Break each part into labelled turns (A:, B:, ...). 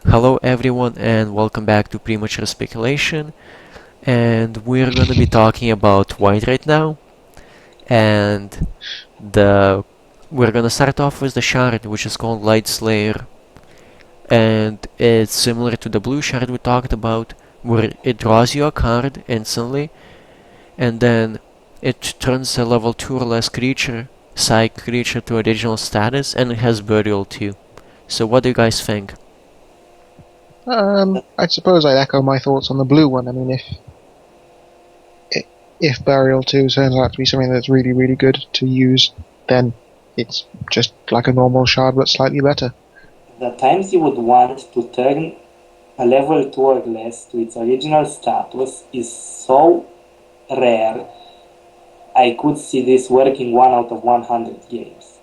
A: Hello everyone and welcome back to Premature Speculation, and we're gonna be talking about white right now, and the we're gonna start off with the shard, which is called Light Slayer, and it's similar to the blue shard we talked about, where it draws you a card instantly, and then it turns a level 2 or less creature, psychic creature, to original status, and it has burial too. So what do you guys think?
B: I suppose I'd echo my thoughts on the blue one. I mean, if Burial 2 turns out to be something that's really, really good to use, then it's just like a normal shard, but slightly better.
C: The times you would want to turn a level 2 or less to its original status is so rare. I could see this working 1 out of 100 games.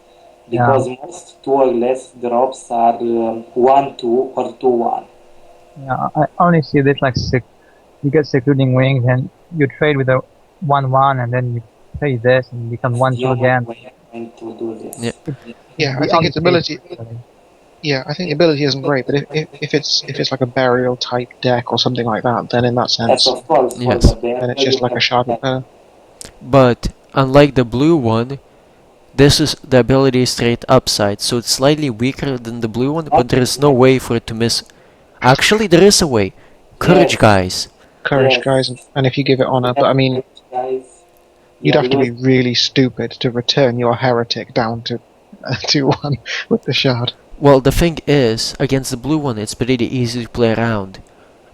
C: Because most 2 or less drops are 1-2 or 2-1.
D: Yeah, I only see this like you get Secluding Wings and you trade with a 1-1 and then you play this and become 1-2 again.
C: To do this.
B: Yeah, I think its ability. Yeah, I think the ability isn't great, but if it's like a burial type deck or something like that, then in that sense,
C: Of course,
A: yes.
B: then it's just like a shard.
A: But unlike the blue one, this is the ability is straight upside, so it's slightly weaker than the blue one, but there is no way for it to miss. Actually, there is a way. Courage, guys.
B: Courage, guys, and if you give it honor, but I mean, you'd have to be really stupid to return your heretic down to 2-1 with the shard.
A: Well, the thing is, against the blue one, it's pretty easy to play around.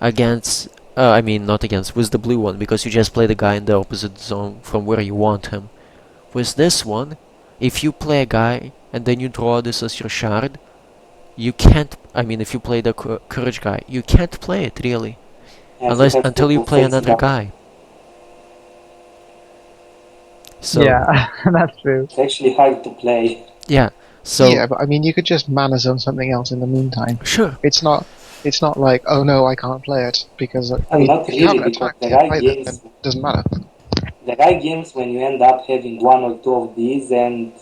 A: Against, not against, with the blue one, because you just play the guy in the opposite zone from where you want him. With this one, if you play a guy and then you draw this as your shard, you can't. If you play the courage guy, you can't play it really, until you play another guy. So
D: yeah, that's true.
C: It's actually hard to play.
A: Yeah. So
B: yeah, but I mean, you could just mana zone something else in the meantime.
A: Sure.
B: It's not like, oh no, I can't play it because
C: not
B: if you
C: really,
B: haven't attacked
C: there are
B: it,
C: games,
B: then it doesn't matter.
C: There are games when you end up having 1 or 2 of these and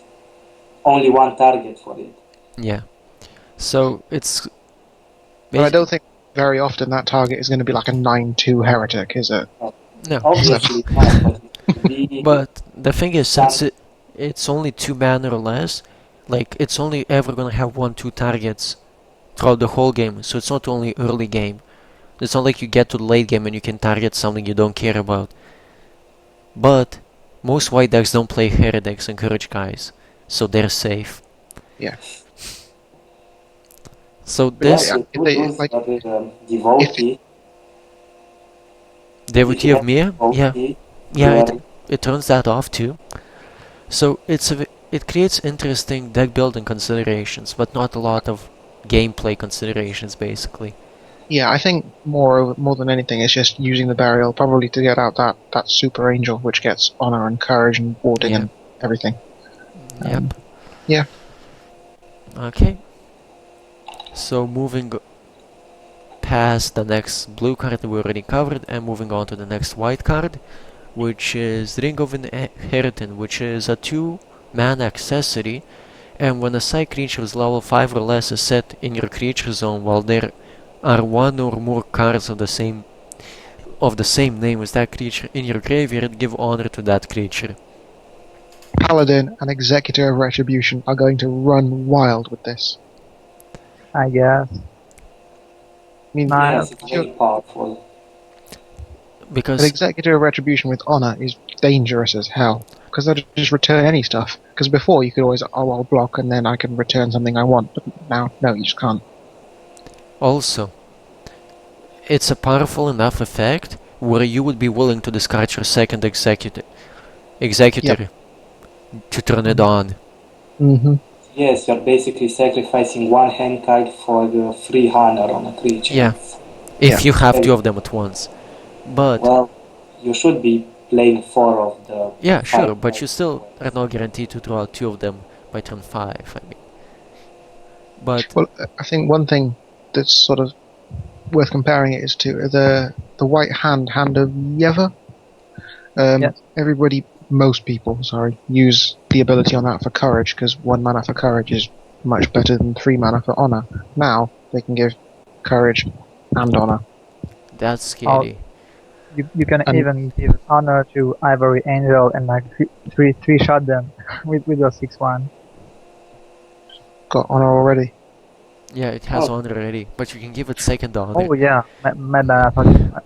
C: only one target for it.
A: Yeah. So it's.
B: But I don't think very often that target is going to be like a 9/2 heretic, is it?
A: No.
C: Obviously not,
A: but the thing is, since it's only 2 mana or less, like it's only ever gonna have 1-2 targets throughout the whole game. So it's not only early game. It's not like you get to the late game and you can target something you don't care about. But most white decks don't play heretics and courage guys, so they're safe.
B: Yeah.
A: So this Devotee of Mia, it turns that off too. So it creates interesting deck building considerations, but not a lot of gameplay considerations, basically.
B: Yeah, I think more than anything, it's just using the burial probably to get out that super angel, which gets honor and courage and warding and everything.
A: Yep.
B: Yeah.
A: Okay. So moving past the next blue card we already covered, and moving on to the next white card, which is Ringo of Inheritance, which is a 2-mana accessory, and when a side creature is level 5 or less is set in your creature zone while there are 1 or more cards of the same name as that creature in your graveyard, give honor to that creature.
B: Paladin and Executor of Retribution are going to run wild with this.
D: I guess.
B: I mean,
C: yes, it's very powerful.
A: Because
B: an Executor of Retribution with honor is dangerous as hell, because they'll just return any stuff. Because before you could always, I'll block and then I can return something I want, but now, no, you just can't.
A: also, it's a powerful enough effect where you would be willing to discard your second executor to turn it on.
B: Mm-hmm.
C: Yes, you're basically sacrificing 1 hand card for the free honor on a creature.
A: Yeah, if you have 2 of them at once. But
C: well, you should be playing 4 of the.
A: Yeah, sure, but you still are not guaranteed to draw 2 of them by turn 5. But
B: well, I think one thing that's sort of worth comparing it is to the white hand of Yeva. Most people, use the ability on that for courage, because 1 mana for courage is much better than 3 mana for honor. Now they can give courage, and honor.
A: That's scary.
D: You can
B: And-
D: even give honor to Ivory Angel and like three shot them with your 6-1.
B: Got honor already.
A: Yeah, it has
C: Oh.
A: honor already, but you can give it second honor.
D: Oh yeah, my bad. I thought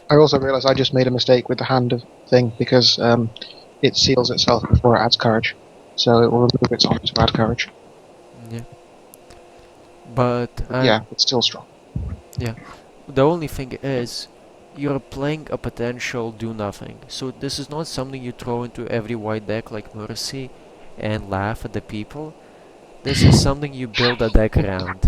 B: I also realised I just made a mistake with the hand of thing because it seals itself before it adds courage, so it will remove its honor to add courage.
A: Yeah. But
B: Yeah, it's still strong.
A: the only thing is, you're playing a potential do nothing. So this is not something you throw into every white deck like Mercy and laugh at the people. This is something you build a deck around.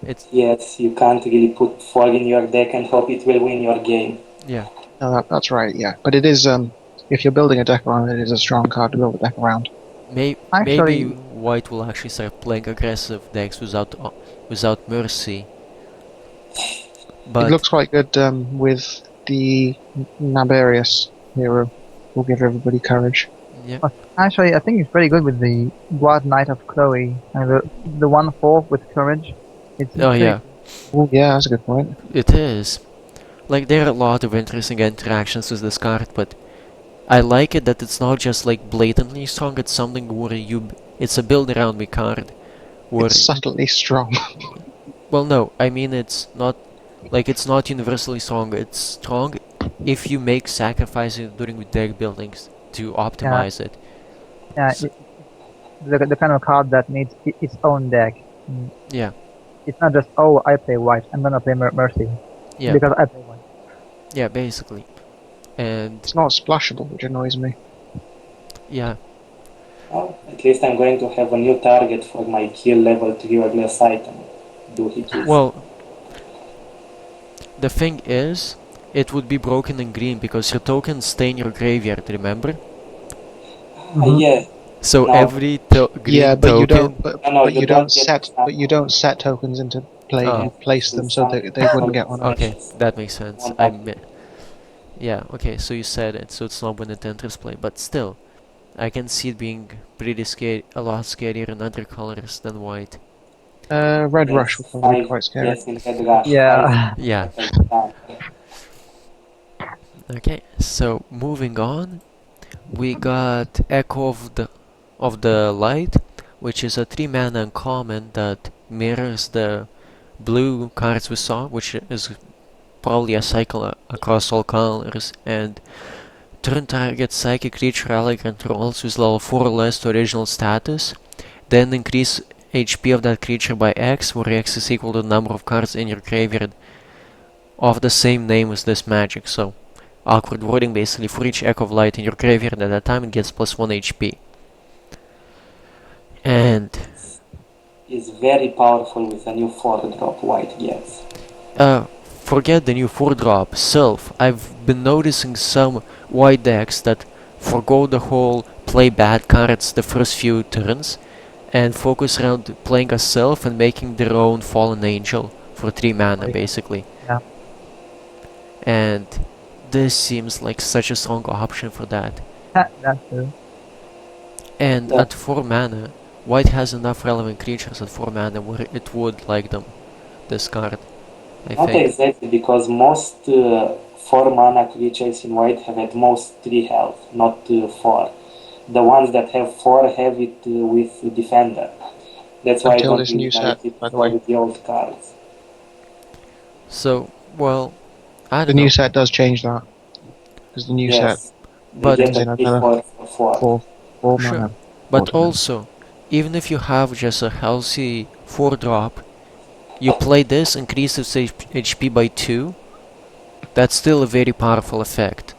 A: It's
C: Yes, you can't really put 4 in your deck and hope it will win your game.
A: yeah.
B: No, that's right. Yeah, but it is. If you're building a deck around it, is a strong card to build a deck around.
A: Maybe
D: Actually-
A: white will actually start playing aggressive decks without Mercy.
B: It
A: But
B: looks quite good with the Naberius hero. Will give everybody courage.
A: yeah,
D: actually I think it's pretty good with the Guard Knight of Chloe and the 1/4 with courage. It's
A: oh
D: pretty
A: yeah,
B: Oh, yeah, that's a good point.
A: it is. Like there are a lot of interesting interactions with this card, but I like it that it's not just like blatantly strong. It's something where it's a build around me card. Where
B: It's subtly strong.
A: well, no, I mean it's not universally strong. It's strong if you make sacrifices during deck buildings to optimize it.
D: Yeah,
A: So-
D: the kind of card that needs its own deck.
A: Yeah,
D: It's not just, oh, I play white, I'm gonna play Mercy.
A: yeah,
D: Because I play white.
A: yeah, basically. And
B: It's not splashable, which annoys me.
A: yeah,
C: Well, at least I'm going to have a new target for my kill level 3 or less item. Do he kills?
A: well, the thing is, it would be broken in green because your tokens stay in your graveyard, remember?
C: Yeah.
A: So
C: No.
A: every green
B: Yeah, but
A: token...
B: you don't. But,
C: No,
B: but
C: you
B: you
C: don't
B: don't
C: get
B: set.
C: that.
B: But you don't set tokens into play.
A: Oh.
B: You place them so they wouldn't get on.
A: Okay, that makes sense. Yeah, okay, so you said it, so it's not when it enters play, but still, I can see it being pretty scary, a lot scarier in other colors than white.
B: Red
C: Yes,
B: Rush would probably be
C: 5,
B: quite scary.
C: Yes, in Red Rush.
D: Yeah.
A: Yeah.
C: 5.
A: Okay, so moving on, we got Echo of the Light, which is a 3-mana uncommon that mirrors the blue cards we saw, which is probably a cycle across all colors, and turn target psychic creature ally controls with level 4 or less to original status, then increase HP of that creature by X, where X is equal to the number of cards in your graveyard of the same name as this magic. So awkward wording basically, for each Echo of Light in your graveyard at that time it gets plus 1 HP. And
C: Is very powerful with a new 4-drop white gets.
A: forget the new 4-drop, Self. I've been noticing some white decks that forgo the whole play bad cards the first few turns and focus around playing a Self and making their own Fallen Angel for 3 mana
D: Oh, yeah.
A: basically.
D: Yeah.
A: And this seems like such a strong option for that.
D: That's true.
A: And
C: Yeah.
A: at 4 mana, white has enough relevant creatures at 4 mana where it would like them, this card, I
C: Not
A: think.
C: exactly, because most 4 mana creatures in white have at most 3 health, not 4. The ones that have 4 have it with Defender. That's why
B: Until
C: I don't
B: this new
C: really like
B: set,
C: it
B: by the way.
C: with the old cards.
A: So, well, I
B: The
A: don't know.
B: new set does change that because the new set
C: Yes,
A: But-
C: they get
B: In
C: a
B: another
C: 3 for 4.
B: four
A: Sure.
B: mana.
A: But
B: Ultimate.
A: also, even if you have just a healthy 4-drop, you play this, increase its HP by 2, that's still a very powerful effect.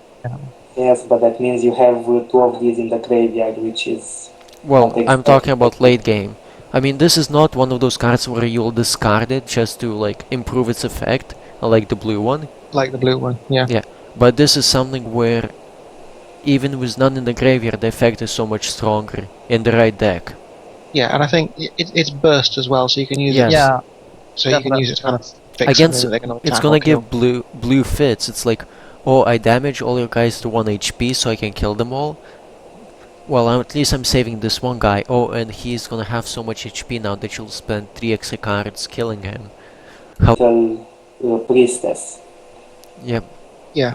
C: Yes, but that means you have 2 of these in the graveyard, which is...
A: Well,
C: Not
A: I'm talking about
C: exactly.
A: late game. I mean, this is not one of those cards where you'll discard it just to, like, improve its effect, like the blue one.
B: Like the blue one, yeah.
A: Yeah. But this is something where, even with none in the graveyard, the effect is so much stronger in the right deck.
B: Yeah, and I think it's burst as well, so you can use
A: Yes.
B: it.
D: Yeah.
B: So you can use it to kind of fix
A: Against-
B: something that they can
A: It's
B: attack
A: gonna
B: or kill.
A: give blue fits. It's like, oh, I damage all your guys to 1 HP so I can kill them all. Well, at least I'm saving this one guy. Oh, and he's gonna have so much HP now that you'll spend 3 extra cards killing him.
C: priestess.
A: Yep.
B: Yeah.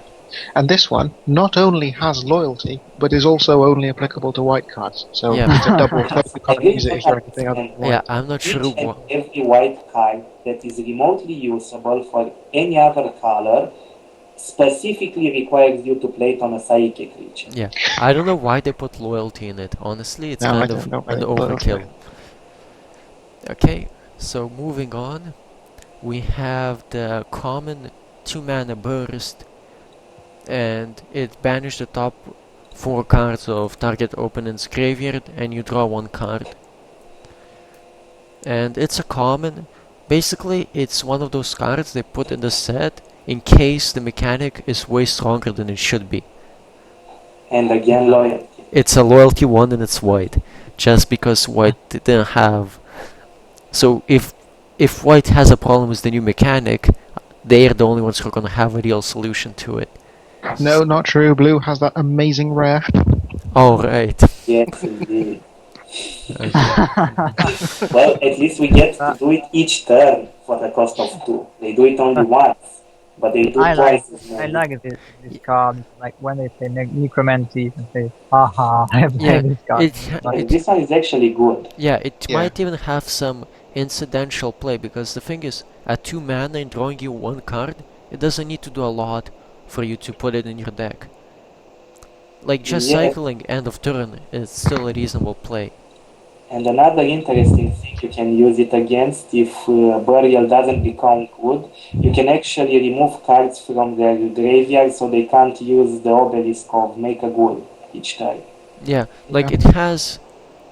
B: And this one not only has loyalty, but is also only applicable to white cards. So
A: Yeah.
B: it's a double threat. You
C: I
B: can't
C: did
B: use it
C: not
B: if you're anything other than
C: understand.
A: Yeah,
B: white.
A: I'm not sure
C: Each and
A: what.
C: every white card that is remotely usable for any other color specifically requires you to play it on a psychic creature.
A: Yeah, I don't know why they put loyalty in it. Honestly, it's
B: No, I
A: kind of
B: don't know
A: an
B: anything loyalty.
A: overkill. Okay, so moving on, we have the common 2-mana burst, and it banishes the top 4 cards of target opponent's graveyard, and you draw 1 card. And it's a common. Basically, it's one of those cards they put in the set in case the mechanic is way stronger than it should be.
C: And again, loyalty.
A: It's a loyalty one and it's white, just because white didn't have. So if white has a problem with the new mechanic, they are the only ones who are gonna have a real solution to it.
B: No, not true. Blue has that amazing rare.
A: Oh right.
C: Yes, indeed.
A: Okay.
C: Well, at least we get to do it each turn for the cost of 2. They do it only once, but they do
D: I like
C: twice as
D: I
C: many.
D: like this card. Like when they say necromancy and say, haha, I have
A: Yeah,
D: played this card.
C: And this one is actually good.
A: it
B: Yeah.
A: might even have some incidental play, because the thing is, at 2 mana and drawing you 1 card, it doesn't need to do a lot for you to put it in your deck. Like just
C: Yeah.
A: cycling end of turn is still a reasonable play.
C: And another interesting thing you can use it against if Burial doesn't become good, you can actually remove cards from their graveyard so they can't use the obelisk of make a good each turn.
A: Yeah, like
B: Yeah.
A: it has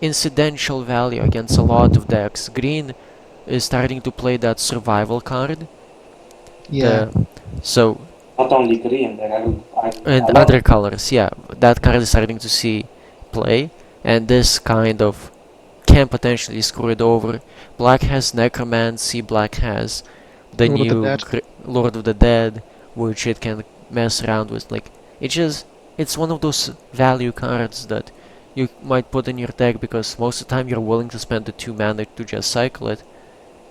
A: incidental value against a lot of decks. Green is starting to play that survival card.
B: Yeah.
A: So
C: Not only green, there are
A: and
C: a lot.
A: other colors, yeah, that card is starting to see play, and this kind of can potentially screw it over. Black has Necromancy, Black has the
B: Lord of the
A: new
B: Dead.
A: Lord of the Dead, which it can mess around with. Like it's one of those value cards that you might put in your deck because most of the time you're willing to spend the 2 mana to just cycle it,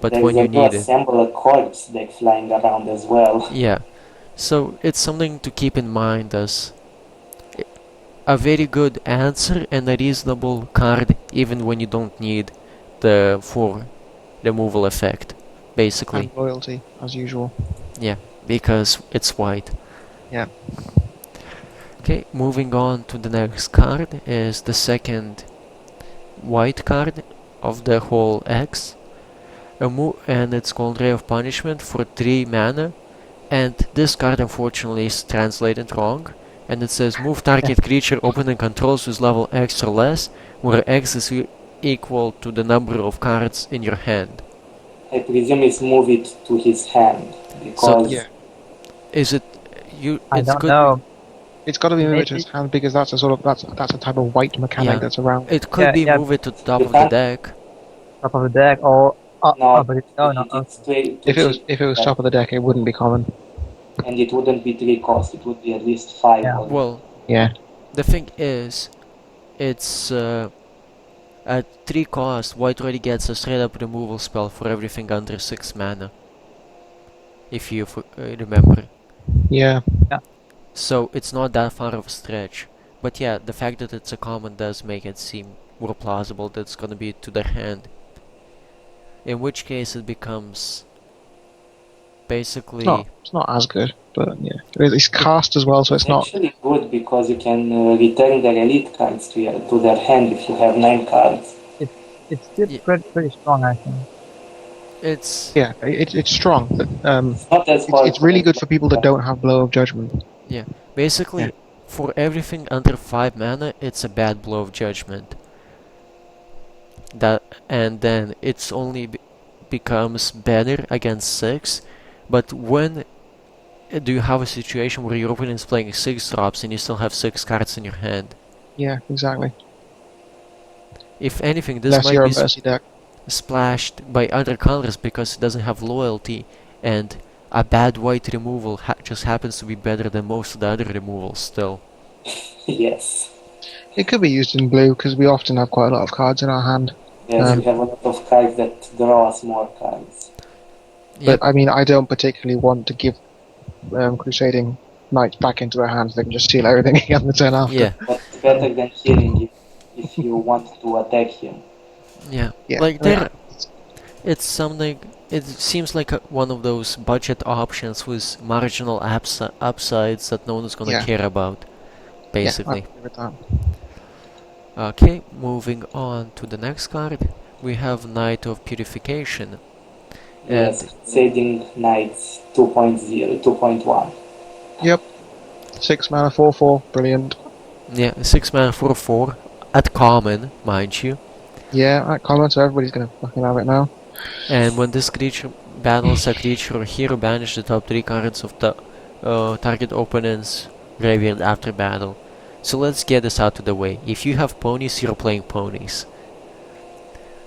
A: but
C: There's
A: when you
C: a
A: need it,
C: assemble a corpse deck flying around as well.
A: yeah. So it's something to keep in mind as a very good answer and a reasonable card even when you don't need the 4 removal effect, basically.
B: And loyalty, as usual.
A: Yeah, because it's white.
B: Yeah.
A: Okay, moving on to the next card is the second white card of the whole X. And it's called Ray of Punishment for 3 mana. And this card unfortunately is translated wrong. And it says move target creature opponent controls with level X or less, where X is equal to the number of cards in your hand.
C: I presume it's move it to his hand because
B: Yeah.
A: Is it you?
D: I
A: It's
D: don't
A: good.
D: know.
B: It's got to be moved
D: Maybe-
B: to his hand because that's a sort of that's a type of white mechanic
A: Yeah.
B: that's around.
A: It could
D: Yeah,
A: be
D: yeah.
A: move it to the top
C: You
A: of the
C: can't-
A: deck.
D: Top of the deck or
C: no,
D: but no, no.
C: it's to
B: If it was top of the deck, it wouldn't be common.
C: and it wouldn't be 3 cost, it would be at least 5.
D: Yeah.
C: Or
A: Well,
B: Yeah.
A: the thing is, it's at 3 cost, white already gets a straight up removal spell for everything under 6 mana. If you remember.
B: Yeah.
A: So it's not that far of a stretch. But yeah, the fact that it's a common does make it seem more plausible that it's gonna be to their hand. In which case it becomes basically
B: It's not as good, but yeah. It's cast as well, so it's not.
C: actually good because you can return their elite cards to their hand if you have 9 cards.
D: It's still
A: Yeah.
D: pretty strong, I think.
A: it's
B: Yeah, it's strong, but
C: It's not as
B: it's really good for people that don't have blow of judgment.
A: basically
B: Yeah.
A: for everything under 5 mana it's a bad blow of judgment. And then it's only becomes better against 6. But when do you have a situation where your opponent is playing 6 drops and you still have 6 cards in your hand?
B: Yeah, exactly.
A: If anything, this
B: Unless
A: might
B: you're a
A: be
B: mercy deck.
A: splashed by other colors because it doesn't have loyalty, and a bad white removal just happens to be better than most of the other removals still.
C: Yes.
B: It could be used in blue because we often have quite a lot of cards in our hand.
C: Yes, we have a lot of cards that draw us more cards.
A: Yep.
B: But I mean, I don't particularly want to give Crusading Knights back into their hands. They can just steal everything again the turn after.
A: Yeah.
C: But it's better than healing if you want to attack him.
A: Yeah.
B: Yeah.
A: Like
B: I mean,
A: there, it's something. It seems like one of those budget options with marginal upsides that no one's gonna
B: Yeah.
A: care about, basically.
B: Yeah, I agree with that.
A: Okay, moving on to the next card, we have Knight of Purification.
C: Yes,
A: And
C: Crusading Knights 2.0, 2.1.
B: Yep. 6 mana, 4/4, brilliant.
A: yeah, 6 mana for 4 at common, mind you.
B: Yeah, that comment, so everybody's gonna fucking have it now.
A: And when this creature battles a creature or hero, banish the top 3 cards of the target opponent's graveyard after battle. So let's get this out of the way. If you have ponies, you're playing ponies.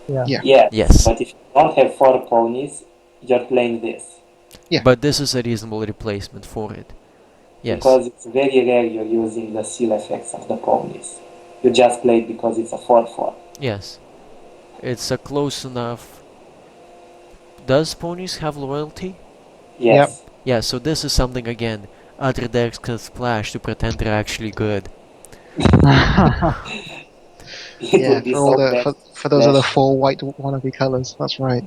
D: Yeah.
B: Yeah.
A: Yes.
C: But if you don't have 4 ponies, you're playing this.
B: Yeah.
A: But this is a reasonable replacement for it. Yes.
C: Because it's very rare you're using the seal effects of the ponies. You just play it because it's a 4/4.
A: Yes. It's a close enough. Does ponies have loyalty?
C: Yes.
A: Yeah, so this is something again. Other decks can splash to pretend they're actually good.
C: It
B: Yeah,
C: would be
B: for all
C: so
B: the
C: bad.
B: for those other
C: Flash.
B: 4 white wannabe colors. That's right.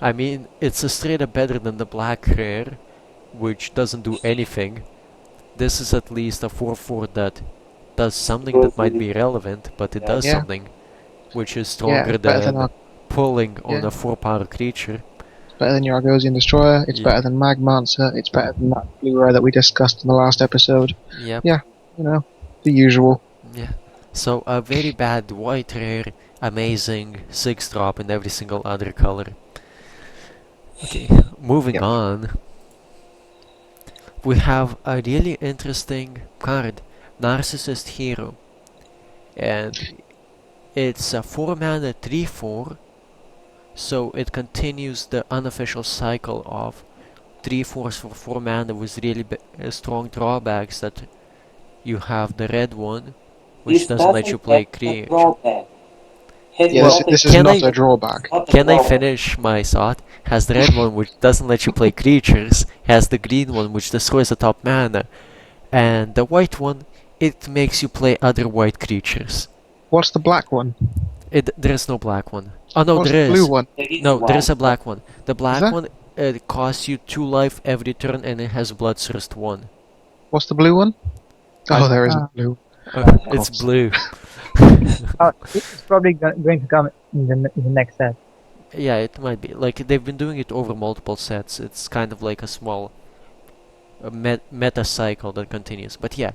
A: I mean, it's a straight up better than the black rare, which doesn't do anything. This is at least a 4/4 that does something that might be relevant, but it does
B: Yeah.
A: something, which is
B: Yeah,
A: stronger
B: it's better than
A: than pulling on
B: yeah.
A: a 4-power creature.
B: It's better than your Argosian Destroyer. It's
A: Yeah.
B: better than Magmancer. It's better than that blue rare that we discussed in the last episode.
A: Yep.
B: Yeah. You know, the usual.
A: Yeah. So a very bad white rare, amazing 6-drop in every single other color. Okay, moving
B: Yep.
A: on. We have a really interesting card, Narcissist Hero. And it's a 4 mana 3/4, so it continues the unofficial cycle of 3/4s for 4 mana with really strong drawbacks that you have the red one, which
C: This
A: doesn't let you play
C: have a
A: creature.
C: drawback. Has
B: Yeah,
A: Well,
B: this is
A: can
B: not
A: I-
B: a drawback.
C: not a
A: Can I
C: drawback.
A: finish my thought? Has the red one which doesn't let you play creatures, has the green one which destroys the top mana, and the white one, it makes you play other white creatures.
B: What's the black one?
A: There is no black one. Oh no,
B: What's
A: there
B: the
A: is.
B: blue one?
C: There is
A: No, there is a
C: one.
A: black one. The black
B: there?
A: one costs you 2 life every turn and it has Bloodthirst 1.
B: What's the blue one?
A: I-
B: Oh, there isn't blue.
A: It's
B: course.
A: blue.
D: It's probably going to come in the next set.
A: Yeah, it might be. Like, they've been doing it over multiple sets. It's kind of like a small meta cycle that continues. But yeah,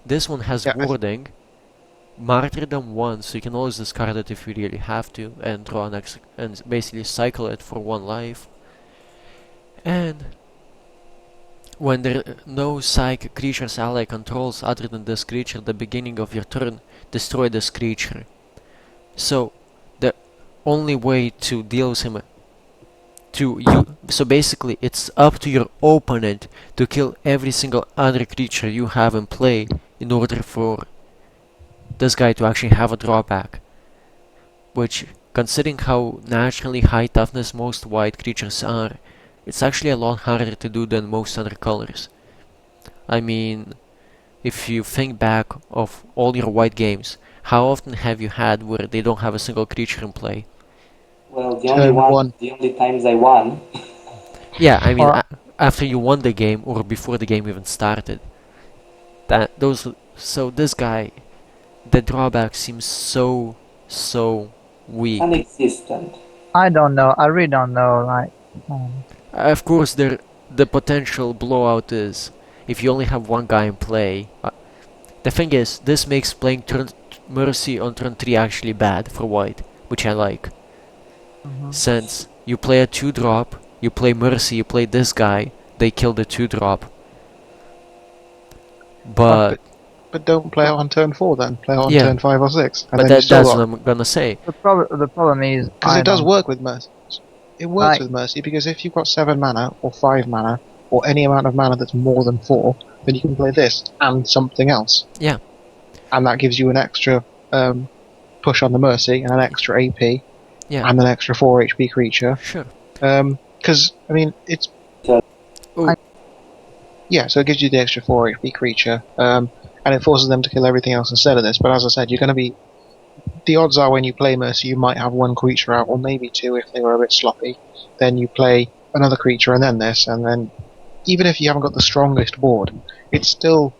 A: this one has
B: Yeah,
A: warding, martyrdom 1, so you can always discard it if you really have to, and draw next, and basically cycle it for 1 life. And when there are no psych creature's ally controls other than this creature at the beginning of your turn, destroy this creature. So the only way to deal with him so basically it's up to your opponent to kill every single other creature you have in play in order for this guy to actually have a drawback. Which, considering how naturally high toughness most white creatures are, it's actually a lot harder to do than most other colors. I mean, if you think back of all your white games, how often have you had where they don't have a single creature in play?
C: Well,
B: Turn one.
C: the only times I won.
A: Yeah, I mean,
D: Or-
A: after you won the game or before the game even started. So this guy, the drawback seems so weak.
C: Non-existent.
D: I don't know. I really don't know. Like,
A: Of course, the potential blowout is if you only have one guy in play. The thing is, this makes playing Mercy on turn 3 actually bad for white, which I like. Since you play a 2-drop, you play Mercy, you play this guy, they kill the 2-drop. But
B: But don't play it on turn 4 then. Play it on
A: Yeah.
B: turn 5 or 6. And
A: but
B: then you still
A: that's
B: got...
A: what I'm gonna say.
D: the problem is
B: Because
D: I
B: it does
D: don't-
B: work with Mercy. It works
D: Right.
B: with Mercy because if you've got 7 mana or 5 mana or any amount of mana that's more than 4, then you can play this and something else.
A: Yeah.
B: And that gives you an extra push on the Mercy and an extra AP
A: Yeah,
B: and an extra 4 HP creature.
A: sure.
B: Because, I mean, it's...
A: Oh.
B: Yeah, so it gives you the extra 4 HP creature, and it forces them to kill everything else instead of this. But as I said, you're going to be... The odds are when you play Mercy, you might have 1 creature out, or maybe 2 if they were a bit sloppy. Then you play another creature and then this, and then even if you haven't got the strongest board, it's still,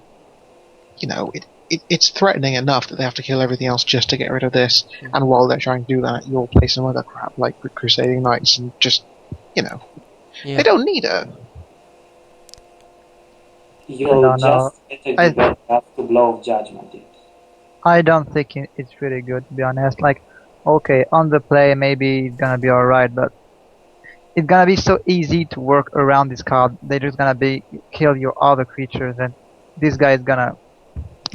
B: you know, it's threatening enough that they have to kill everything else just to get rid of this. And while they're trying to do that, you'll play some other crap like Crusading Knights and just, you know,
A: Yeah.
B: they don't need it.
C: You'll just have to blow judgment it.
D: I don't think it's really good, to be honest. Like, okay, on the play, maybe it's gonna be alright, but it's gonna be so easy to work around this card. They're just gonna kill your other creatures, and this guy is gonna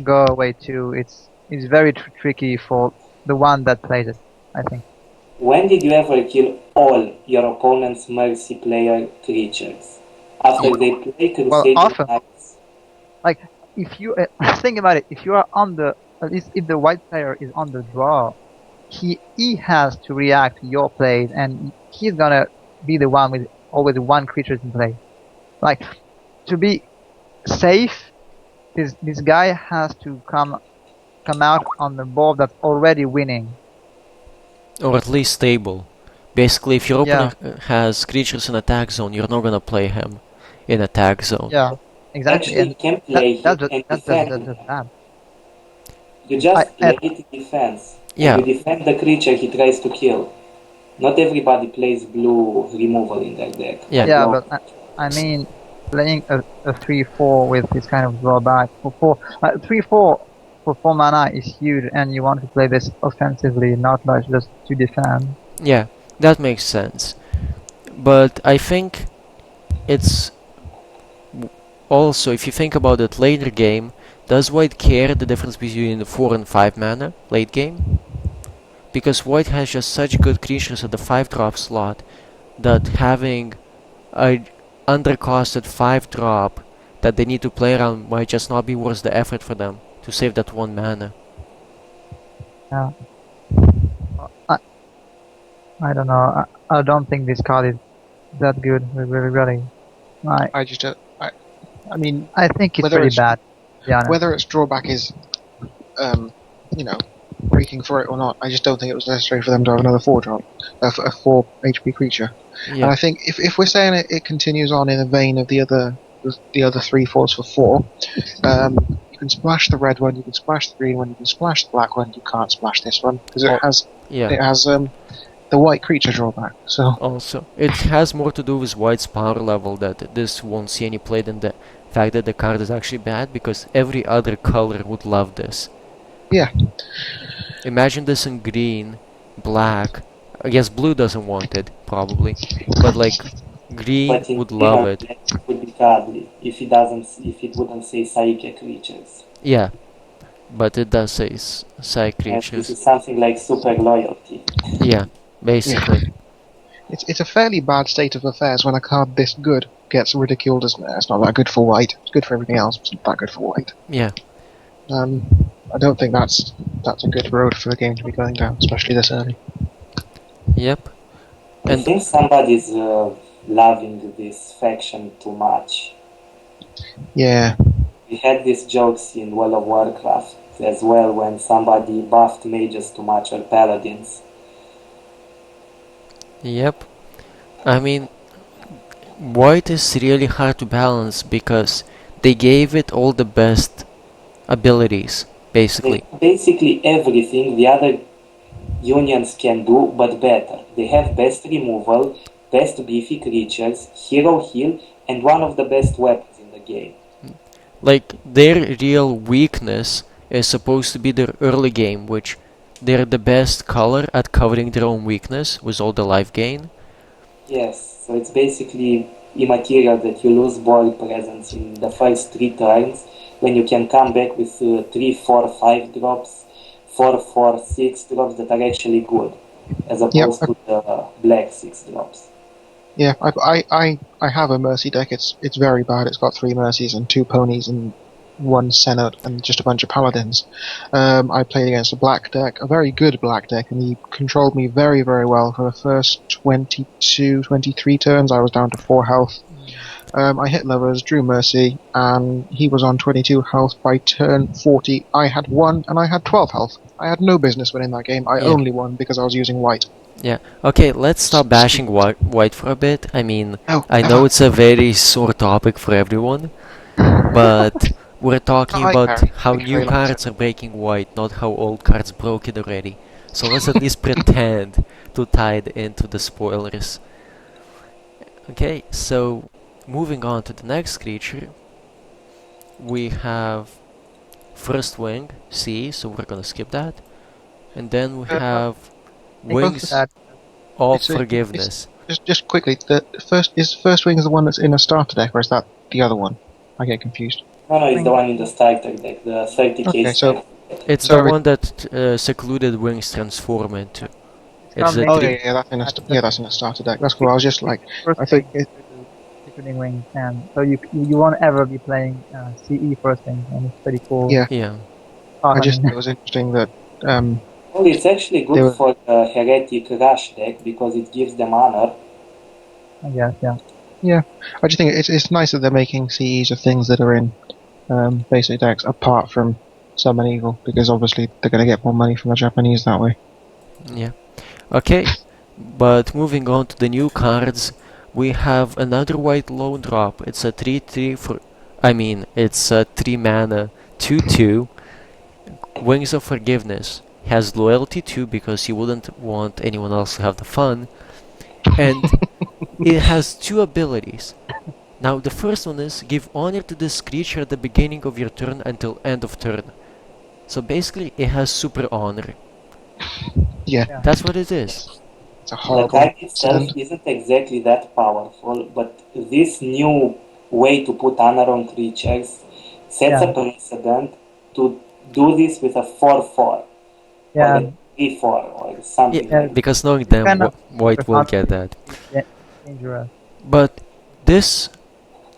D: go away too. It's very tricky for the one that plays it, I think.
C: When did you ever kill all your opponent's Mercy player creatures? After they play Crusading
D: often.
C: Knights?
D: Like, if you think about it, if you are on the, at least if the white player is on the draw, he has to react to your plays, and he's gonna be the one with always 1 creature in play. Like, to be safe, this guy has to come out on the board that's already winning.
A: Or at least stable. Basically, if your opponent has creatures in attack zone, you're not gonna play him in attack zone.
D: Yeah, exactly.
C: Actually, you can play
D: that's
C: bad. You just play it in defense.
A: Yeah.
C: You defend the creature he tries to kill. Not everybody plays blue removal in their deck.
A: Yeah,
D: but I mean, playing a 3/4 with this kind of drawback for 3/4 for 4 mana is huge, and you want to play this offensively, not like just to defend.
A: Yeah, that makes sense. But I think it's also, if you think about it later game, does White care the difference between the 4 and 5 mana late game? Because White has just such good creatures at the 5-drop slot that having a undercosted 5-drop that they need to play around might just not be worth the effort for them to save that 1 mana.
D: Yeah. I don't know. I don't think this card is that good. Really.
B: I just don't. I mean,
D: I think it's pretty bad. Yeah.
B: Whether its drawback is, you know, breaking for it or not, I just don't think it was necessary for them to have another 4-drop, a 4 HP creature.
A: Yeah.
B: And I think if we're saying it continues on in the vein of the other 3/4s for 4, you can splash the red one, you can splash the green one, you can splash the black one. You can't splash this one because it has the white creature drawback. So
A: also, it has more to do with White's power level, that this won't see any play, than the fact that the card is actually bad, because every other color would love this.
B: Yeah.
A: Imagine this in green, black. I guess blue doesn't want it, probably, but like green would love it.
C: It would be godly if it wouldn't say psychic creatures.
A: Yeah, but it does say psych creatures.
C: This is something like super loyalty.
A: Yeah, basically.
B: Yeah. It's a fairly bad state of affairs when a card this good gets ridiculed as it's not that good for white. It's good for everything else, but it's not that good for white.
A: Yeah.
B: I don't think that's a good road for the game to be going down, especially this early.
A: Yep.
C: I think somebody's loving this faction too much.
B: Yeah.
C: We had these jokes in World of Warcraft as well when somebody buffed mages too much or paladins.
A: Yep. I mean, white is really hard to balance because they gave it all the best abilities, basically.
C: Basically everything the other unions can do, but better. They have best removal, best beefy creatures, hero heal, and one of the best weapons in the game.
A: Like, their real weakness is supposed to be their early game, which they're the best color at covering their own weakness with all the life gain.
C: Yes, so it's basically immaterial that you lose board presence in the first 3 turns, when you can come back with 3, 4, 5 drops, 4, 4, 6 drops that are actually good, as opposed to the black 6 drops.
B: Yeah, I have a Mercy deck. It's very bad. It's got 3 Mercies and 2 ponies and one Senate and just a bunch of paladins. I played against a black deck, a very good black deck, and he controlled me very, very well for the first 22, 23 turns. I was down to 4 health. I hit levers, drew mercy, and he was on 22 health by turn 40. I had 1 and I had 12 health. I had no business winning that game. I only won because I was using white.
A: Yeah. Okay, let's stop bashing white for a bit. I mean,
B: Oh,
A: I know it's a very sore topic for everyone, but we're talking about how new cards are breaking white, not how old cards broke it already. So let's at least pretend to tie it into the spoilers. Okay, so moving on to the next creature, we have First Wing, C, so we're gonna skip that. And then we have Wings of Forgiveness.
B: Just quickly, the first wing is the one that's in a starter deck, or is that the other one? I get confused.
C: No, it's the one in the starter deck, the 30k.
B: Okay, so
A: it's the one that Secluded Wings transform into.
B: It's that's in a starter deck. That's cool. I was just like, I think
D: Secluding Wings, and so you won't ever be playing CE first wing, and it's pretty cool.
B: Yeah.
D: Oh,
B: I just thought it was interesting that.
C: Well, it's actually good for the Heretic Rush deck because it gives them honor.
D: I guess, yeah.
B: Yeah, I just think it's nice that they're making CEs of things that are in basic decks, apart from Summon Evil, because obviously they're going to get more money from the Japanese that way.
A: Yeah. Okay, but moving on to the new cards, we have another white lone drop. It's a 3/3 for... I mean, it's a 3 mana 2/2 Wings of Forgiveness. Has loyalty too, because you wouldn't want anyone else to have the fun. And it has 2 abilities. Now the first one is give honor to this creature at the beginning of your turn until end of turn. So basically it has super honor.
B: Yeah.
A: That's what it is.
B: It's a horrible
C: the card itself isn't exactly that powerful, but this new way to put honor on creatures sets a precedent to do this with a 4/4.
D: Yeah.
C: Or a 3/4 or something.
A: Yeah, because knowing them, white will get that.
D: Yeah, dangerous.
A: But this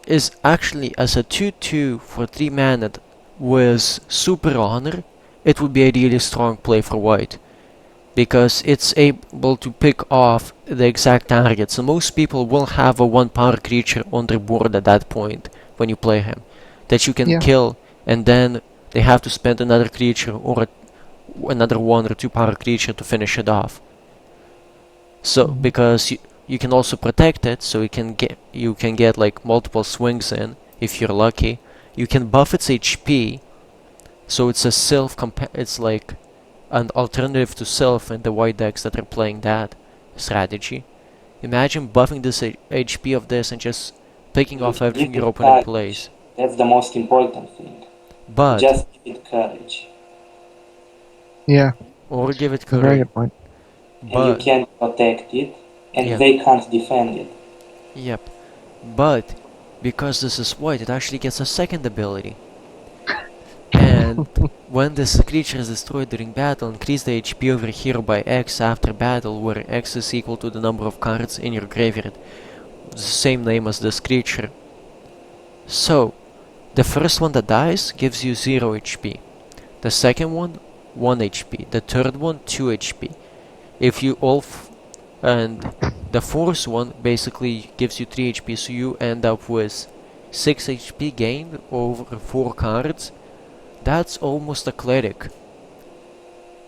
A: is actually as a 2/2 for 3 mana with super honor, it would be a really strong play for white. Because it's able to pick off the exact target. So most people will have a 1 power creature on their board at that point when you play him. That you can kill, and then they have to spend another creature or another 1 or 2 power creature to finish it off. So because you can also protect it, so you can get like multiple swings in if you're lucky. You can buff its HP, so it's a it's like an alternative to Sylph in the white decks that are playing that strategy. Imagine buffing this HP of this and just picking off everything your opponent plays.
C: That's the most important thing.
A: But
C: just give it courage.
B: Yeah.
A: Or give it courage.
B: Very good point.
C: And you can't protect it, and they can't defend it.
A: Yep. But because this is white, it actually gets a second ability. And when this creature is destroyed during battle, increase the HP of your hero by X after battle, where X is equal to the number of cards in your graveyard. The same name as this creature. So, the first one that dies gives you 0 HP. The second one, 1 HP. The third one, 2 HP. If you and the fourth one basically gives you 3 HP, so you end up with 6 HP gained over 4 cards. That's almost a cleric.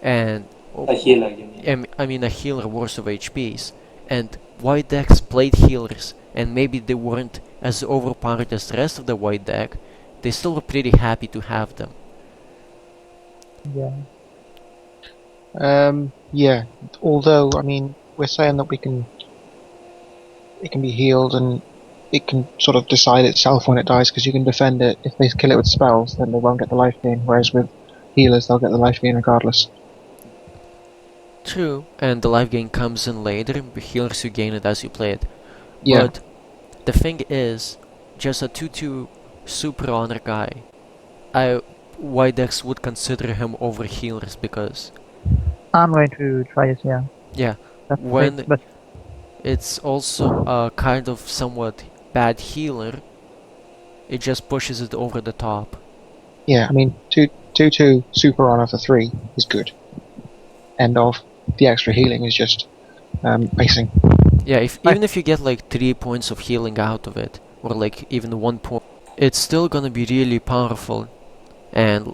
A: And
C: a healer, you mean?
A: I mean a healer worth of HPs. And white decks played healers, and maybe they weren't as overpowered as the rest of the white deck. They still were pretty happy to have them.
D: Yeah.
B: Yeah. Although, I mean, we're saying that it can be healed and it can sort of decide itself when it dies, because you can defend it. If they kill it with spells, then they won't get the life gain, whereas with healers they'll get the life gain regardless.
A: True, and the life gain comes in later. With healers you gain it as you play it.
B: Yeah.
A: But the thing is, just a 2/2 super honor guy, white decks would consider him over healers because
D: I'm going to try it, yeah.
A: Yeah,
D: but
A: it's also a kind of somewhat bad healer, it just pushes it over the top.
B: Yeah, I mean, 2/2 super honor for 3 is good. End of. The extra healing is just icing.
A: Yeah, even if you get like 3 points of healing out of it, or like even 1 point, it's still gonna be really powerful. And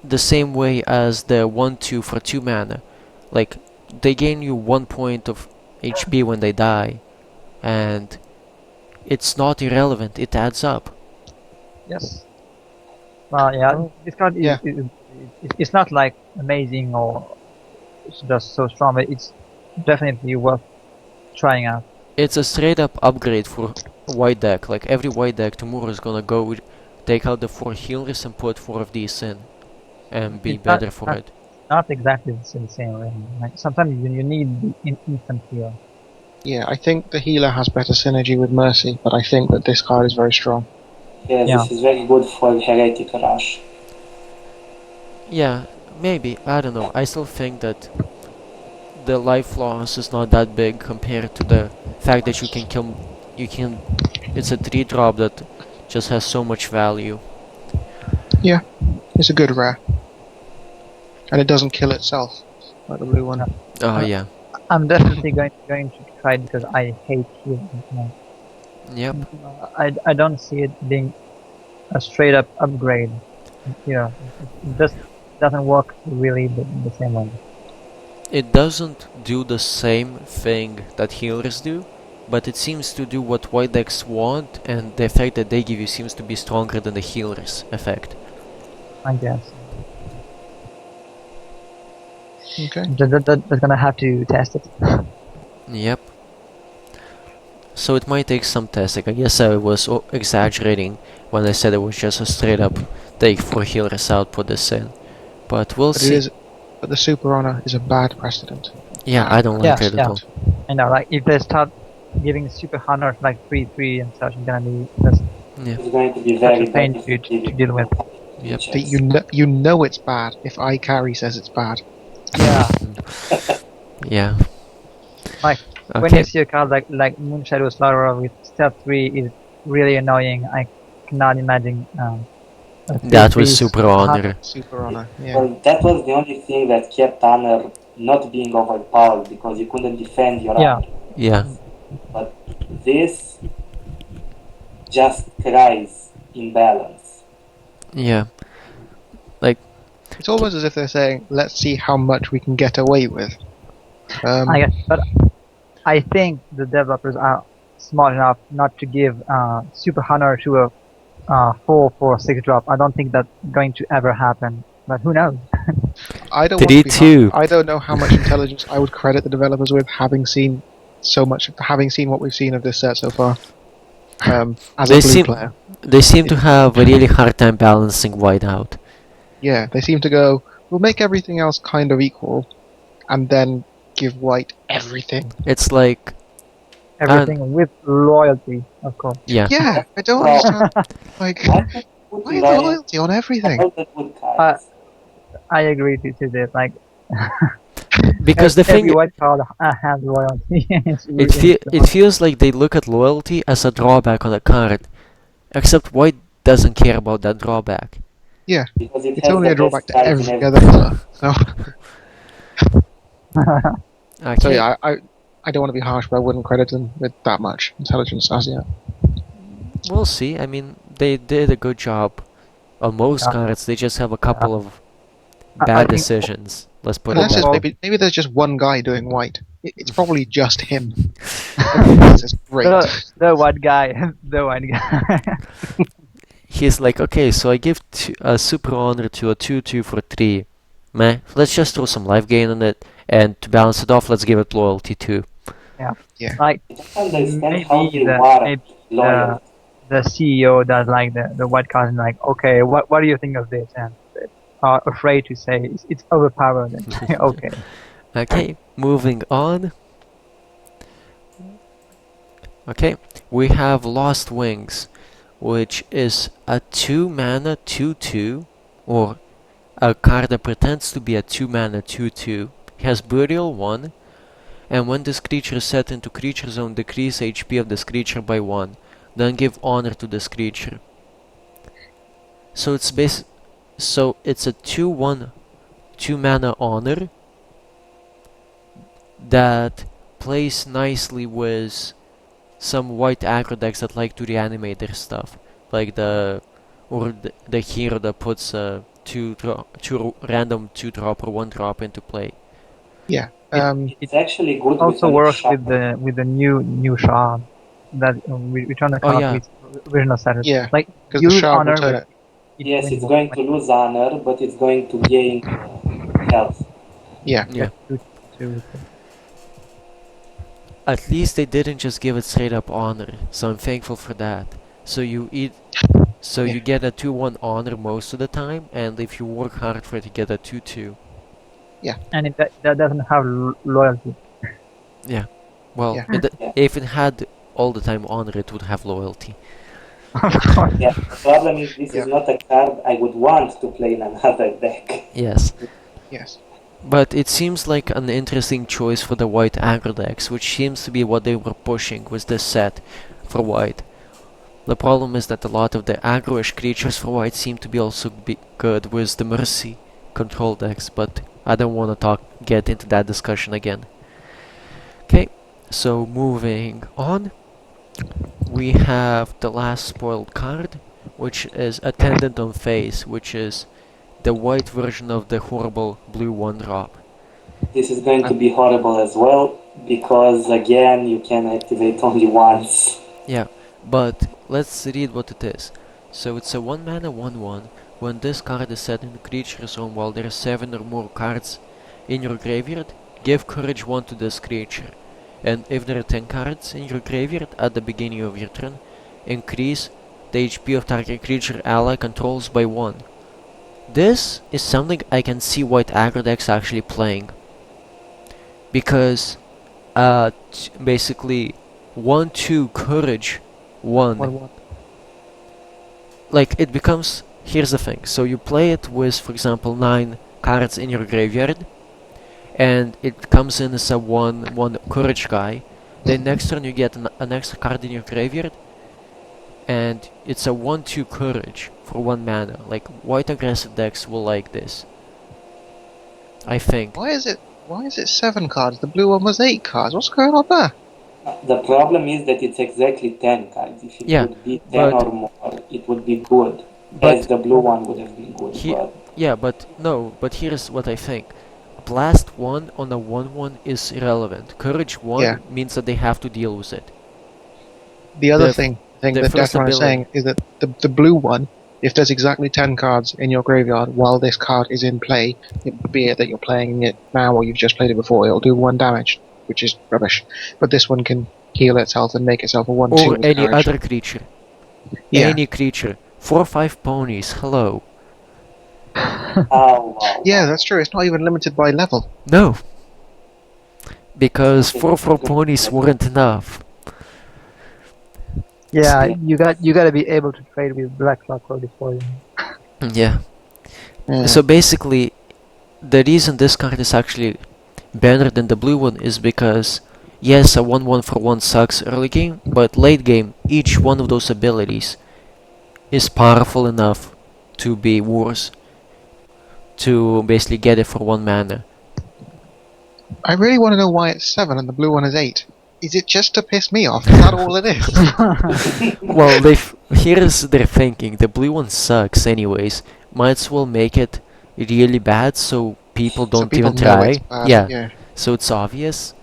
A: the same way as the 1/2 for 2 mana. Like, they gain you 1 point of HP when they die, and it's not irrelevant, it adds up.
D: Yes. Well, yeah,
B: Oh,
D: this card
B: yeah.
D: it's not like amazing or it's just so strong, but it's definitely worth trying out.
A: It's a straight up upgrade for a white deck. Like, every white deck tomorrow is gonna go take out the 4 healers and put 4 of these in, and be
D: It's not-
A: better for
D: not-
A: it.
D: Not exactly the same way. Like sometimes you need the instant heal.
B: Yeah, I think the healer has better synergy with Mercy, but I think that this card is very strong.
C: Yeah,
D: Yeah.
C: this is very good for Heretic Rush.
A: Yeah, maybe, I don't know. I still think that the life loss is not that big compared to the fact that it's a 3-drop that just has so much value.
B: It's a good rare. And it doesn't kill itself, like the blue one.
A: Oh yeah,
D: I'm definitely going to try it because I hate healing.
A: yep.
D: I don't see it being a straight up upgrade. It just doesn't work really the same way.
A: It doesn't do the same thing that healers do, but it seems to do what white decks want, and the effect that they give you seems to be stronger than the healer's effect.
D: I guess.
B: Okay.
D: They're gonna have to test it.
A: Yep. So it might take some testing. I guess I was exaggerating when I said it was just a straight up take 4 healers out, put this in. But we'll see.
B: But the super honor is a bad precedent.
A: Yeah, I don't like it at
D: Yeah.
A: all.
D: I know, like if they start giving super hunters like 3/3 and such, it's gonna be just
A: Yeah.
C: It's going to be
D: such
C: very
D: a pain
C: bad
D: to deal with.
A: Yep.
B: That you know it's bad if iCarry says it's bad.
D: Yeah.
A: Yeah.
D: Like, When
A: Okay.
D: you see a card like Moonshadow Slaughterer with Step 3 is really annoying. I cannot imagine a
A: That was
D: 3/3
A: super honor.
B: Super honor, yeah.
C: Well, that was the only thing that kept Honor not being overpowered because you couldn't defend your
D: Yeah.
C: honor.
A: Yeah.
C: But this just cries imbalance.
A: Yeah.
B: It's almost as if they're saying, let's see how much we can get away with.
D: I guess, but I think the developers are smart enough not to give Super Hunter to a 4 for 6 drop. I don't think that's going to ever happen. But who knows?
B: I don't
A: Did
B: want to
A: he
B: be
A: too?
B: I don't know how much intelligence I would credit the developers with having seen what we've seen of this set so far. As
A: They
B: a blue
A: seem-
B: player.
A: They seem to have a really hard time balancing white out.
B: Yeah, they seem to go, we'll make everything else kind of equal, and then give white everything.
A: It's like,
D: Everything with loyalty, of course.
A: yeah.
B: Yeah, I don't understand. Like,
C: Why not put
B: why the loyalty on everything?
C: all the good cards?
D: I agree to this. Like,
A: Because the
D: every
A: thing,
D: white card has loyalty. It's really
A: it feels like they look at loyalty as a drawback on a card, except white doesn't care about that drawback.
C: Because it
B: It's
C: has
B: only
C: the
B: a drawback
C: best
B: to
C: cards in
B: every other color. So,
A: Okay.
B: so yeah, I don't want to be harsh, but I wouldn't credit them with that much intelligence as yet.
A: We'll see. I mean, they did a good job on most
D: Yeah.
A: cards. They just have a couple of
D: I
A: bad
D: think-
A: decisions. Let's put it
B: Unless
A: that
B: it's
A: way.
B: maybe there's just one guy doing white. It's probably just him. Everything else is great.
D: the white guy, the white guy.
A: He's like, okay, so I give a super honor to a 2/2 for 3. Meh, let's just throw some life gain on it, and to balance it off, let's give it loyalty too.
D: Like,
C: I don't understand how
D: maybe
C: he
D: the
C: warrant
D: maybe
C: loyalty.
D: the CEO does like the white card and like, okay, what do you think of this? And are afraid to say it's overpowered. And say, okay.
A: Okay, moving on. Okay, we have Lost Wings, which is a 2 mana 2/2, or a card that pretends to be a 2 mana 2/2. It has Burial 1, and when this creature is set into creature zone, decrease HP of this creature by 1. Then give honor to this creature. So it's So it's a 2/1 2-mana honor that plays nicely with some white aggro decks that like to reanimate their stuff, like the hero that puts a two random 2-drop or 1-drop into play.
B: Yeah.
C: It's actually good
D: Also
C: with
D: works
C: shot.
D: with the new shard that return the
A: Oh,
D: card
A: yeah.
D: to its original status.
B: Yeah,
D: Like
B: because the
D: use
B: shard will
D: honor
B: turn
D: with
B: it.
C: Yes,
D: when
C: it's
D: you
C: going to lose honor, but it's going to gain health.
B: Yeah.
A: Yeah.
D: to
A: At least they didn't just give it straight up honor, so I'm thankful for that. So you
B: Yeah.
A: get a 2/1 honor most of the time, and if you work hard for it, you get a 2/2.
D: and that doesn't have loyalty.
A: Yeah. Well,
B: Yeah.
C: Yeah.
A: if it had all the time honor, it would have loyalty.
D: Of course.
C: Yeah, the problem is this
B: Yeah.
C: is not a card I would want to play in another deck.
A: Yes.
B: Yes.
A: But it seems like an interesting choice for the white aggro decks, which seems to be what they were pushing with this set for white. The problem is that a lot of the aggro-ish creatures for white seem to be also be good with the Mercy control decks, but I don't want to get into that discussion again. Okay, so moving on, we have the last spoiled card, which is Attendant on Face, which is the white version of the horrible blue 1-drop.
C: This is going to be horrible as well, because again, you can activate only once.
A: Yeah, but let's read what it is. So it's a 1-mana 1/1. When this card is set in the creature zone while there are 7 or more cards in your graveyard, give Courage 1 to this creature. And if there are 10 cards in your graveyard at the beginning of your turn, increase the HP of target creature ally controls by 1. This is something I can see white aggro decks actually playing. Because basically 1/2 Courage 1.
D: What?
A: Like it becomes, here's the thing, so you play it with, for example, 9 cards in your graveyard, and it comes in as a 1/1 Courage guy. Then next turn you get an extra card in your graveyard, and it's a 1/2 Courage for 1 mana. Like white aggressive decks will like this, I think.
B: Why is it 7 cards? The blue one was 8 cards. What's going on there?
C: The problem is that it's exactly 10 cards. If it
A: Yeah,
C: would be 10
A: but-
C: or more, it would be good.
A: But-
C: As the blue one would have been good.
A: He-
C: But
A: Yeah, but no, but here's what I think. Blast 1 on a 1/1 is irrelevant. Courage 1
B: Yeah.
A: means that they have to deal with it.
B: The other
A: The-
B: thing
A: the
B: that
A: first
B: Deathman is saying is that the blue one, if there's exactly 10 cards in your graveyard while this card is in play, be it that you're playing it now or you've just played it before, it'll do 1 damage, which is rubbish. But this one can heal itself and make itself a 1/2
A: Or
B: with
A: any
B: courage.
A: other creature.
B: Yeah.
A: Any creature. 4 or 5 ponies, hello.
C: oh wow.
B: Yeah, that's true. It's not even limited by level.
A: No. Because 4 ponies weren't enough.
D: Yeah, you got to be able to trade with Black Rock or before.
A: Yeah.
B: Yeah.
A: So basically, the reason this card is actually better than the blue one is because, yes, a 1/1 for 1 sucks early game, but late game, each one of those abilities is powerful enough to be worse. To basically get it for 1 mana.
B: I really want to know why it's 7 and the blue one is 8. Is it just to piss me off? Is that all it is?
A: Well, here's their thinking. The blue one sucks anyways. Might as well make it really bad so people don't
B: So people
A: even
B: know
A: try.
B: it's bad,
A: Yeah, so it's obvious.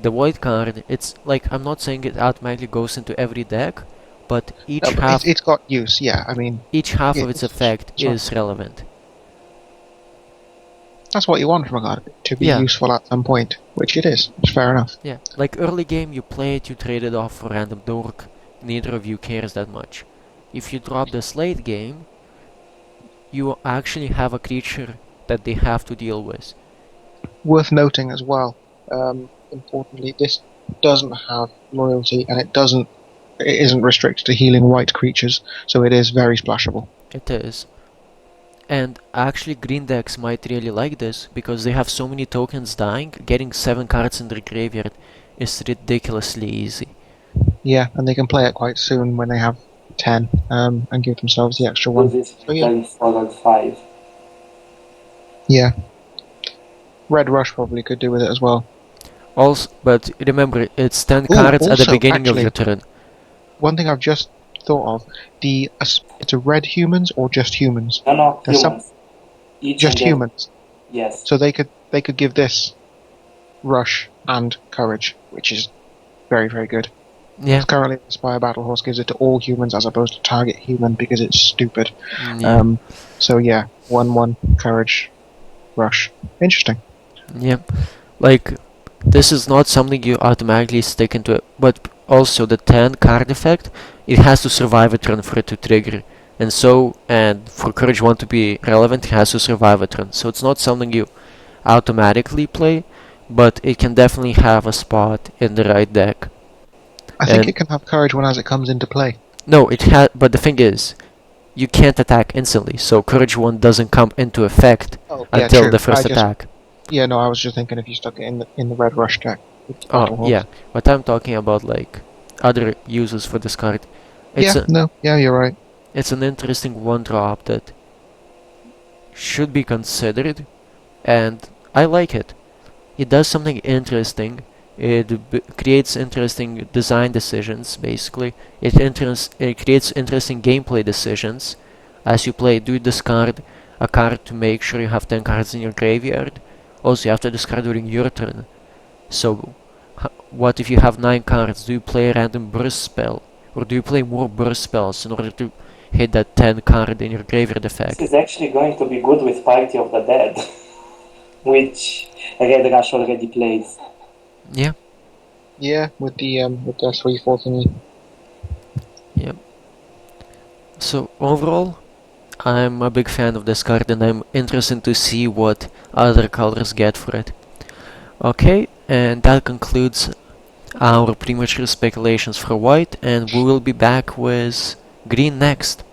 A: The white card, it's like, I'm not saying it automatically goes into every deck, but each
B: No, but
A: half
B: it's got use, yeah. I mean,
A: each half
B: yeah,
A: of its
B: it's-
A: effect
B: it's not-
A: is relevant.
B: that's what you want from a card, to be
A: Yeah.
B: useful at some point, which it is. It's fair enough.
A: Yeah, like early game you play it, you trade it off for random dork, neither of you cares that much. If you drop this late game, you actually have a creature that they have to deal with.
B: Worth noting as well, importantly, this doesn't have loyalty and it isn't restricted to healing white creatures, so it is very splashable.
A: It is. And actually green decks might really like this, because they have so many tokens dying, getting 7 cards in their graveyard is ridiculously easy.
B: Yeah, and they can play it quite soon when they have 10 and give themselves the extra
C: Do
B: one.
C: this
B: So yeah,
C: turn 4 or 5.
B: yeah. Red Rush probably could do with it as well.
A: Also, but remember, it's 10
B: Ooh,
A: cards at the
B: also,
A: beginning of
B: actually,
A: your turn.
B: one thing I've just thought of, it's a red humans or just humans?
C: No,
B: There's
C: humans. Each
B: just
C: and every-
B: humans.
C: Yes.
B: So they could give this rush and courage, which is very, very good.
A: Yeah.
B: Currently, the Spire Battle Horse gives it to all humans as opposed to target human because it's stupid.
A: Yeah.
B: So yeah, 1/1 courage, rush. Interesting.
A: Yeah. Like, this is not something you automatically stick into it, but also the 10 card effect, it has to survive a turn for it to trigger. And for Courage 1 to be relevant, it has to survive a turn. So it's not something you automatically play, but it can definitely have a spot in the right deck.
B: I think
A: And-
B: it can have courage when as it comes into play.
A: No, but the thing is, you can't attack instantly, so Courage 1 doesn't come into effect
B: Oh, yeah,
A: until
B: true.
A: the first
B: I just-
A: attack.
B: Yeah, no, I was just thinking if you stuck it in the red rush deck. with the Battle
A: Oh,
B: Horse.
A: yeah, but I'm talking about like other uses for this card. It's
B: You're right.
A: it's an interesting one drop that should be considered, and I like it. It does something interesting. It creates interesting design decisions. Basically, it creates interesting gameplay decisions. As you play, do you discard a card to make sure you have 10 cards in your graveyard? Also, you have to discard during your turn. So, what if you have 9 cards? Do you play a random burst spell? Or do you play more burst spells in order to hit that 10 card in your graveyard effect?
C: This is actually going to be good with Party of the Dead, which Red Rush already plays.
A: Yeah.
B: Yeah, with the 3/4 thingy.
A: So, overall, I'm a big fan of this card and I'm interested to see what other colors get for it. Okay, and that concludes our premature speculations for white, and we will be back with green next.